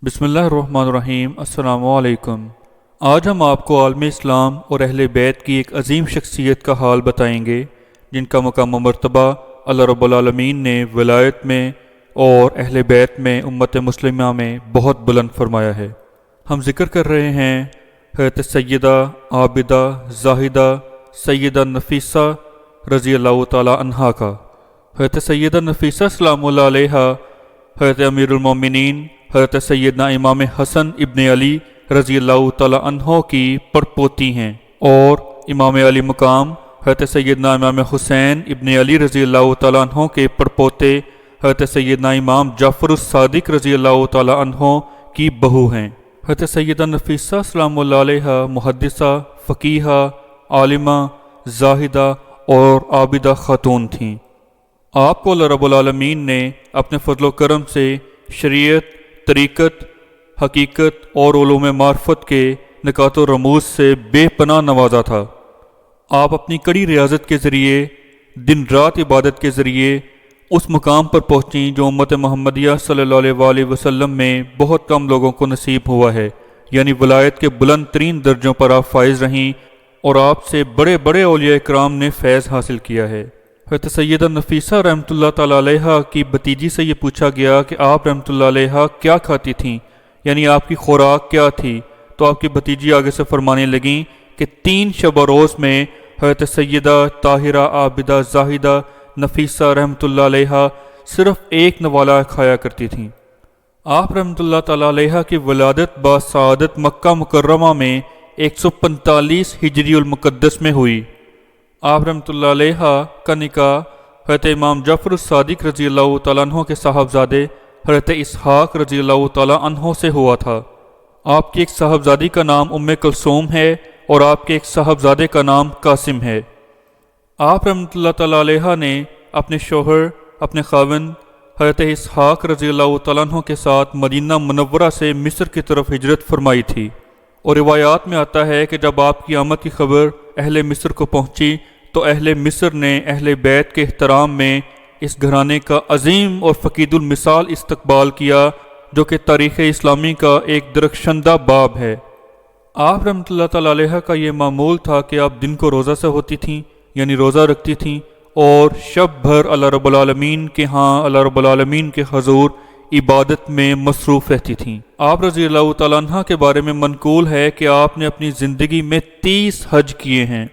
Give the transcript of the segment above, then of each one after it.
بسم اللہ الرحمن الرحیم۔ السلام علیکم۔ آج ہم آپ کو عالم اسلام اور اہل بیت کی ایک عظیم شخصیت کا حال بتائیں گے جن کا مقام و مرتبہ اللہ رب العالمین نے ولایت میں اور اہل بیت میں امت مسلمہ میں بہت بلند فرمایا ہے۔ ہم ذکر کر رہے ہیں حضرت سیدہ عابدہ زاہدہ سیدہ نفیسہ رضی اللہ تعالی عنہا کا۔ حضرت سیدہ نفیسہ سلام اللہ علیہا حضرت امیر المومنین حضرت سیدنا امام حسن ابن علی رضی اللہ تعالی عنہ کی پڑپوتی ہیں، اور امام علی مقام حضرت سیدنا امام حسین ابن علی رضی اللہ تعالی عنہ کے پڑپوتے حضرت سیدنا امام جعفر الصادق رضی اللہ تعالی عنہ کی بہو ہیں۔ حضرت سیدہ نفیسہ سلام اللہ علیہ محدثہ، فقیہہ، عالمہ، زاہدہ اور عابدہ خاتون تھیں۔ آپ کو اللہ رب العالمین نے اپنے فضل و کرم سے شریعت، طریقت، حقیقت اور علوم معرفت کے نکات و رموز سے بے پناہ نوازا تھا۔ آپ اپنی کڑی ریاضت کے ذریعے، دن رات عبادت کے ذریعے اس مقام پر پہنچیں جو امت محمدیہ صلی اللہ علیہ وآلہ وسلم میں بہت کم لوگوں کو نصیب ہوا ہے، یعنی ولایت کے بلند ترین درجوں پر آپ فائز رہیں، اور آپ سے بڑے بڑے اولیاء اکرام نے فیض حاصل کیا ہے۔ حضرت سیدہ نفیسہ رحمۃ اللہ تعالی علیہ کی بھتیجی سے یہ پوچھا گیا کہ آپ رحمۃ اللہ علیہ کیا کھاتی تھیں، یعنی آپ کی خوراک کیا تھی، تو آپ کی بھتیجی آگے سے فرمانے لگیں کہ 3 شب و روز میں حضرت سیدہ طاہرہ عابدہ زاہدہ نفیسہ رحمۃ اللہ علیہ صرف ایک نوالہ کھایا کرتی تھیں۔ آپ رحمۃ اللہ تعالی علیہ کی ولادت بسعادت مکہ مکرمہ میں 145 ہجری المقدس میں ہوئی۔ آپ رحمۃ اللہ علیہ کا نکاح حضرت امام جعفر الصادق رضی اللہ تعالیٰ عنہ کے صاحبزادے حضرت اسحاق رضی اللہ تعالیٰ عنہ سے ہوا تھا۔ آپ کی ایک صاحبزادی کا نام ام کلثوم ہے اور آپ کے ایک صاحبزادے کا نام قاسم ہے۔ آپ رحمۃ اللہ تعالیٰ علیہ نے اپنے شوہر، اپنے خاوند حضرت اسحاق رضی اللہ تعالیٰ عنہ کے ساتھ مدینہ منورہ سے مصر کی طرف ہجرت فرمائی تھی، اور روایات میں آتا ہے کہ جب آپ کی آمد کی خبر اہل مصر کو پہنچی تو اہل مصر نے اہل بیت کے احترام میں اس گھرانے کا عظیم اور فقید المثال استقبال کیا، جو کہ تاریخ اسلامی کا ایک درخشندہ باب ہے۔ آپ رحمۃ اللہ تعالی علیہ کا یہ معمول تھا کہ آپ دن کو روزہ سے ہوتی تھیں، یعنی روزہ رکھتی تھیں، اور شب بھر اللہ رب العالمین کے ہاں، اللہ رب العالمین کے حضور عبادت میں مصروف رہتی تھیں۔ آپ رضی اللہ تعالیٰ عنہ کے بارے میں منقول ہے کہ آپ نے اپنی زندگی میں 30 حج کیے ہیں۔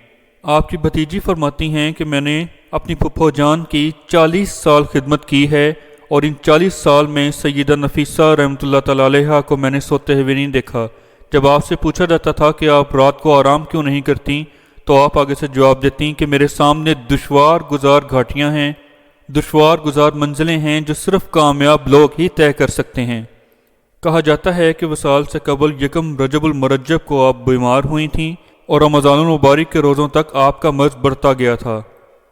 آپ کی بھتیجی فرماتی ہیں کہ میں نے اپنی پھپھو جان کی 40 سال خدمت کی ہے، اور ان 40 سال میں سیدہ نفیسہ رحمۃ اللہ تعالی علیہ کو میں نے سوتے ہوئے نہیں دیکھا۔ جب آپ سے پوچھا جاتا تھا کہ آپ رات کو آرام کیوں نہیں کرتی، تو آپ آگے سے جواب دیتی کہ میرے سامنے دشوار گزار گھاٹیاں ہیں، دشوار گزار منزلیں ہیں جو صرف کامیاب لوگ ہی طے کر سکتے ہیں۔ کہا جاتا ہے کہ وصال سے قبل یکم رجب المرجب کو آپ بیمار ہوئی تھیں، اور رمضان المبارک کے روزوں تک آپ کا مرض بڑھتا گیا تھا۔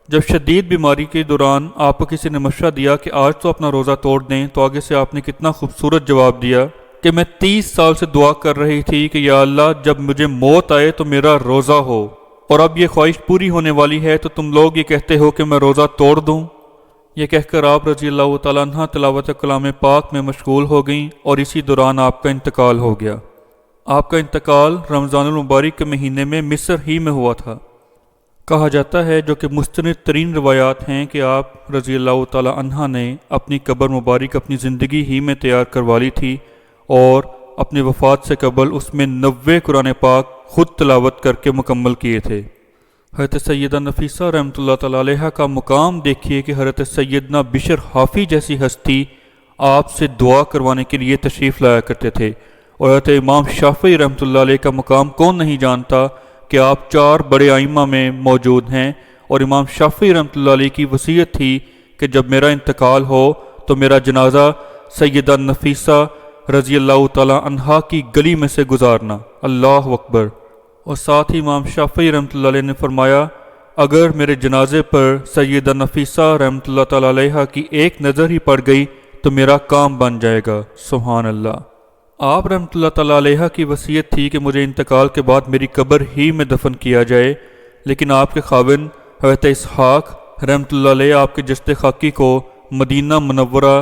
جب شدید بیماری کے دوران آپ کو کسی نے مشورہ دیا کہ آج تو اپنا روزہ توڑ دیں، تو آگے سے آپ نے کتنا خوبصورت جواب دیا کہ میں 30 سال سے دعا کر رہی تھی کہ یا اللہ جب مجھے موت آئے تو میرا روزہ ہو، اور اب یہ خواہش پوری ہونے والی ہے تو تم لوگ یہ کہتے ہو کہ میں روزہ توڑ دوں۔ یہ کہہ کر آپ رضی اللہ تعالیٰ عنہ تلاوت کلام پاک میں مشغول ہو گئیں، اور اسی دوران آپ کا انتقال ہو گیا۔ آپ کا انتقال رمضان المبارک کے مہینے میں مصر ہی میں ہوا تھا۔ کہا جاتا ہے، جو کہ مستند ترین روایات ہیں، کہ آپ رضی اللہ تعالی عنہ نے اپنی قبر مبارک اپنی زندگی ہی میں تیار کروا لی تھی، اور اپنی وفات سے قبل اس میں 90 قرآن پاک خود تلاوت کر کے مکمل کیے تھے۔ حضرت سیدہ نفیسہ رحمۃ اللہ تعالی علیہ کا مقام دیکھیے کہ حضرت سیدنا بشر حافی جیسی ہستی آپ سے دعا کروانے کے لیے تشریف لایا کرتے تھے، اور حضرت امام شافعی رحمۃ اللہ علیہ کا مقام کون نہیں جانتا کہ آپ 4 بڑے ائمہ میں موجود ہیں، اور امام شافعی رحمۃ اللہ علیہ کی وصیت تھی کہ جب میرا انتقال ہو تو میرا جنازہ سیدہ نفیسہ رضی اللہ تعالی عنہا کی گلی میں سے گزارنا۔ اللہ اکبر۔ اور ساتھ ہی امام شافعی رحمۃ اللہ علیہ نے فرمایا، اگر میرے جنازے پر سیدہ نفیسہ رحمۃ اللہ تعالی علیہ کی ایک نظر ہی پڑ گئی تو میرا کام بن جائے گا۔ سبحان اللہ۔ آپ رحمۃ اللہ تعالی علیہ کی وصیت تھی کہ مجھے انتقال کے بعد میری قبر ہی میں دفن کیا جائے، لیکن آپ کے خاوند حضرت اسحاق رحمۃ اللہ علیہ آپ کے جسد خاکی کو مدینہ منورہ